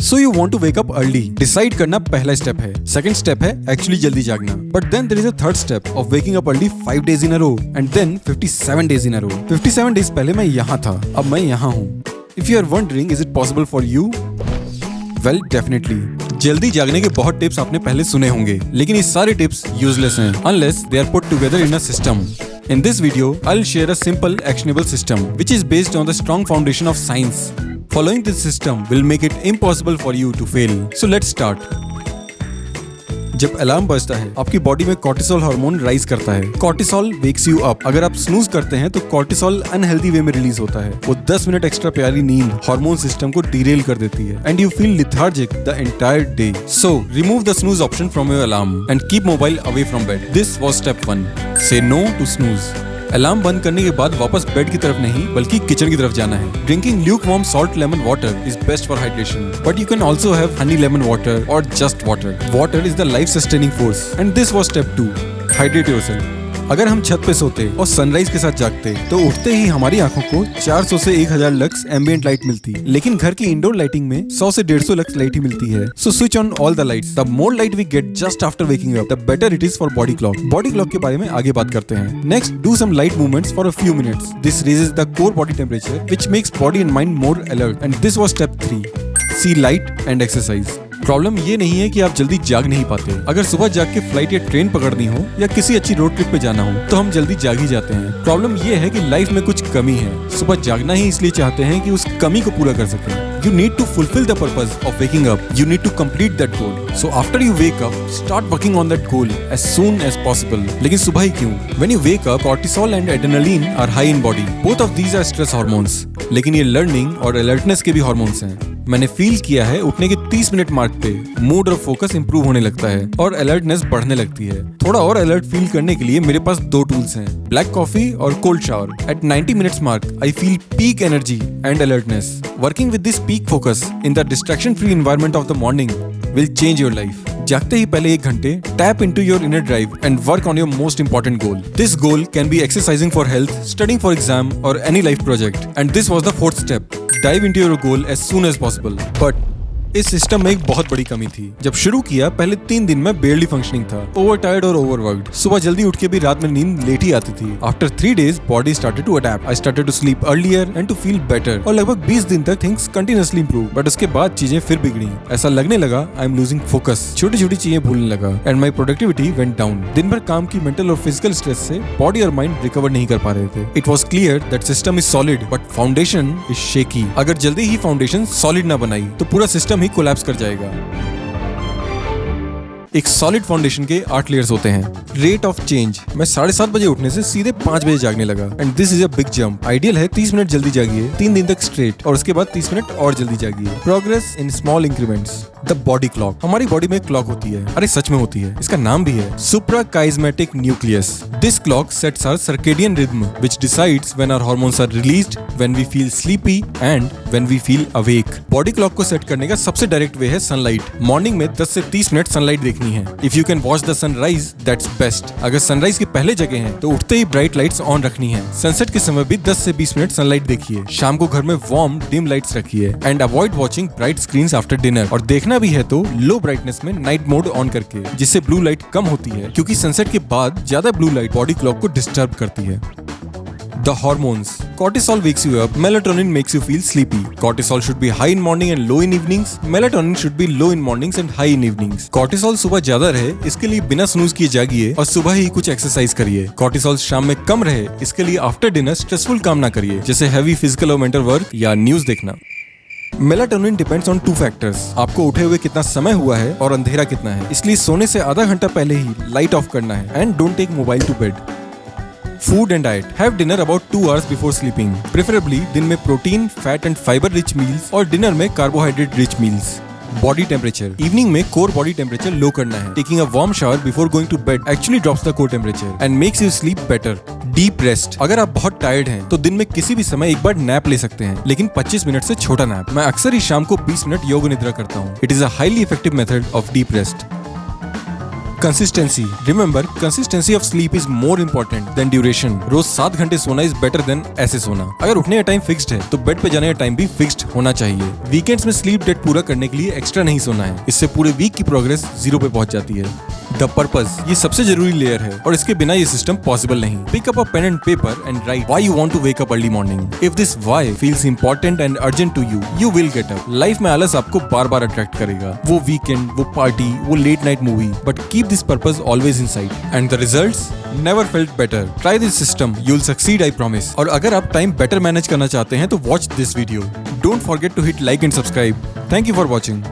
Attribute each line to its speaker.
Speaker 1: So you want to wake up early. Decide करना पहला step है। सेकंड स्टेप है एक्चुअली जल्दी जागना। But then there is a third step of waking up early 5 days in a row and then 57 days in a row। 57 days पहले मैं यहाँ था, अब मैं यहाँ हूँ। If you are wondering is it possible for you? Well, definitely। जल्दी जागने के बहुत टिप्स आपने पहले सुने होंगे, लेकिन ये सारे टिप्स यूजलेस हैं unless they are put together in a system। In this video, I'll share a simple actionable system which is based on the strong foundation of science। Following this system will make it impossible for you to fail। So let's start। जब alarm बजता है आपकी body में cortisol hormone rise करता है। Cortisol wakes you up. अगर आप snooze करते हैं तो कॉर्टिसोल अनहेल्दी वे में रिलीज होता है। वो 10 मिनट एक्स्ट्रा प्यारी नींद हार्मोन सिस्टम को डिरेल कर देती है and you feel lethargic the entire day. So remove the snooze option from your alarm and keep mobile away from bed. This was step 1। से नो टू स्नूज। अलार्म बंद करने के बाद वापस बेड की तरफ नहीं बल्कि किचन की तरफ जाना है। Drinking lukewarm salt lemon water is best for hydration, but you can also have honey lemon water और just water. Water is the life sustaining force and this was step 2। Hydrate yourself. अगर हम छत पे सोते और sunrise के साथ जागते तो उठते ही हमारी आंखों को 400 से 1000 लक्स एम्बिएंट लाइट मिलती, लेकिन घर की इंडोर लाइटिंग में 100 से 150 लक्स लाइट ही मिलती है। So switch on all the lights. The more light we get just after waking up the better it is for body clock. Body clock के बारे में आगे बात करते हैं। Next, do some light movements for a few minutes. This raises the core body temperature which makes body and mind more alert and this was step 3। See light and exercise. Problem ये नहीं है कि आप जल्दी जाग नहीं पाते। अगर सुबह जाग के फ्लाइट या ट्रेन पकड़नी हो या किसी अच्छी रोड ट्रिप पे जाना हो तो हम जल्दी जाग ही जाते हैं। प्रॉब्लम ये है कि लाइफ में कुछ कमी है। सुबह जागना ही इसलिए चाहते हैं कि उस कमी को पूरा कर सकें। You need to fulfill the purpose of waking up. You need to complete that goal. So after you wake up, start working on that goal as soon as possible. लेकिन सुबह ही क्यों? When you wake up, cortisol and adrenaline are high in body. Both of these are stress hormones. लेकिन ये learning और alertness के भी hormones हैं। मैंने फील किया है उठने के 30 मिनट मार्क पे मूड और फोकस इंप्रूव होने लगता है और अलर्टनेस बढ़ने लगती है। थोड़ा और अलर्ट फील करने के लिए मेरे पास 2 टूल्स हैं, ब्लैक कॉफी और cold shower. At 90 minutes mark I feel peak energy and alertness. Working with this peak focus in the distraction free environment of the morning will change your life. जागते ही पहले 1 घंटे tap into your inner drive and work on your most important goal. This goal can be exercising for health, studying for exam और any life project and this was the 4th step. Dive into your goal as soon as possible। But इस system में एक बहुत बड़ी कमी थी। जब शुरू किया पहले 3 दिन में बेयरली फंक्शनिंग था, ओवर टायर्ड और ओवरवर्क्ड। सुबह जल्दी उठ के भी रात में नींद लेट ही आती थी। After 3 days body started to adapt. I started to sleep earlier and to feel better और लगभग 20 दिन तक थिंग्स कंटिन्यूअसली इंप्रूव। बट उसके बाद चीजें फिर बिगड़ी। ऐसा लगने लगा आई एम लूजिंग फोकस। छोटी छोटी चीजें भूलने लगा and my productivity went down. दिन भर काम की मेंटल और फिजिकल स्ट्रेस से बॉडी और माइंड रिकवर नहीं कर पा रहे थे। It was clear that system is solid but foundation is shaky. अगर जल्दी ही फाउंडेशन सॉलिड ना बनाई तो पूरा सिस्टम ही कोलैप्स कर जाएगा। एक सॉलिड फाउंडेशन के 8 लेयर्स होते हैं। Rate of change. मैं 7:30 बजे उठने से सीधे 5 बजे जागने लगा and this is a big jump. Ideal है 30 मिनट जल्दी जागिए 3 दिन तक स्ट्रेट और उसके बाद 30 मिनट और जल्दी जागिए। Progress in small increments. The body clock. हमारी बॉडी में एक क्लॉक होती है। अरे सच में होती है, इसका नाम भी है suprachiasmatic nucleus. This clock sets our circadian rhythm which decides when our hormones are released, when we feel sleepy and when we feel awake. Body clock को सेट करने का सबसे डायरेक्ट वे है सनलाइट। मॉर्निंग में 10 से 30 minute sunlight देखनी है। If you can watch the sunrise that's best. अगर सनराइज के पहले जगह हैं तो उठते ही ब्राइट लाइट्स ऑन रखनी है। सनसेट के समय भी 10 से 20 मिनट सनलाइट देखिए। शाम को घर में वार्म डिम लाइट्स रखिए and avoid watching bright screens after dinner. और देखना भी है तो लो ब्राइटनेस में नाइट मोड ऑन करके, जिससे ब्लू लाइट कम होती है क्योंकि सनसेट के बाद ज्यादा ब्लू लाइट बॉडी क्लॉक को डिस्टर्ब करती है। The hormones. Cortisol wakes you up. Melatonin makes you feel sleepy. Cortisol should be high in morning and low in evenings. Melatonin should be low in mornings and high in evenings. Cortisol सुबह ज्यादा रहे इसके लिए बिना snooze किए जागिए और सुबह ही कुछ एक्सरसाइज करिए। Cortisol शाम में कम रहे इसके लिए आफ्टर डिनर स्ट्रेसफुल काम ना करिए, जैसे हैवी फिजिकल और मेंटल वर्क या न्यूज देखना। Melatonin depends on 2 factors. आपको उठे हुए कितना समय हुआ है और अंधेरा कितना है, इसलिए सोने से आधा घंटा पहले ही लाइट ऑफ करना है and don't take mobile to bed. Food and diet. Have dinner about 2 hours before sleeping. Preferably दिन में protein, fat and fibre rich meals और डिनर में carbohydrate rich meals. Body temperature. Evening में core body temperature low करना है। Taking a warm shower before going to bed actually drops the core temperature and makes you sleep better. Deep rest. अगर आप बहुत tired हैं तो दिन में किसी भी समय एक बार नैप ले सकते हैं, लेकिन 25 मिनट से छोटा नैप। मैं अक्सर ही शाम को 20 मिनट योग निद्रा करता हूँ। It is a highly effective method of deep rest. Consistency. Remember, consistency of sleep is more important than duration. रोज 7 घंटे सोना इज बेटर देन ऐसे सोना। अगर उठने का टाइम फिक्स्ड है तो बेड पे जाने का टाइम भी फिक्स्ड होना चाहिए। वीकेंड्स में स्लीप डेट पूरा करने के लिए एक्स्ट्रा नहीं सोना है, इससे पूरे वीक की प्रोग्रेस 0 पे पहुंच जाती है। द पर्पस, ये सबसे जरूरी लेयर है और इसके बिना ये सिस्टम पॉसिबल नहीं। Pick up a pen and paper and write why you want to wake up early morning. If this why feels important and urgent to you, you will get up. Life में आलस आपको बार बार attract करेगा, वो weekend, वो party, वो late night movie, but keep this purpose always in sight and the results never felt better. Try this system, you will succeed, I promise. और अगर आप टाइम बेटर मैनेज करना चाहते हैं तो watch this video. Don't forget to hit like and subscribe. Thank you for watching.